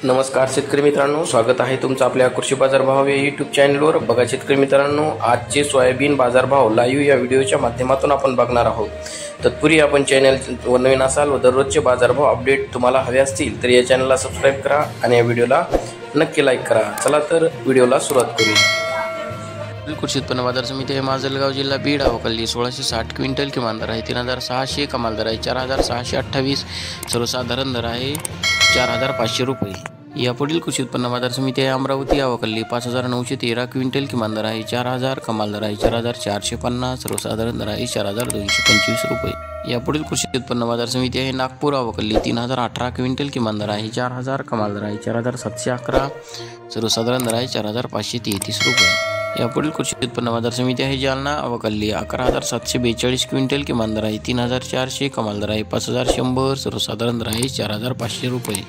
नमस्कार शेतकरी मित्रांनो, स्वागत आहे तुमचं आपल्या कृषी बाजार भाव या यूट्यूब चॅनलवर। बघा शेतकरी मित्रांनो, आजचे सोयाबीन बाजारभाव लाईव्ह या व्हिडिओच्या माध्यमातून आपण बघणार आहोत। तत्पूर्वी आपण चॅनलवर नवीन असाल व दररोजचे बाजारभाव अपडेट तुम्हाला हवे असतील तर या चॅनलला सबस्क्राईब करा आणि या व्हिडिओला नक्की लाईक करा। चला तर व्हिडिओला सुरुवात करूया। कृषी उत्पन्न बाजार समिती माजलगाव जिल्हा बीड अवकल्ली 1660 क्विंटल किमान दर आहे 3600, कमाल दर आहे 4628, सर्वसाधारण दर आहे 4500 रुपये। यापुढील कृषी उत्पन्न बाजार समिती आहे अमरावती अवकल्ली 5913 क्विंटल किमान दर आहे 4000, कमाल दर आहे 4450, सर्वसाधारण दर आहे 4225 रुपये। यापुढील कृषी उत्पन्न बाजार समिती आहे नागपूर अवकल्ली 3018 क्विंटल किमान दर आहे 4000, कमाल दर आहे 4711, सर्वसाधारण दर आहे 4533 रुपये। यापुढील कृषी उत्पन्न बाजार समिती आहे जालना अवकल्ली 11742 क्विंटल किमान दर आहे 3400, कमाल दर आहे 5100, सर्वसाधारण दर आहे 4500 रुपये।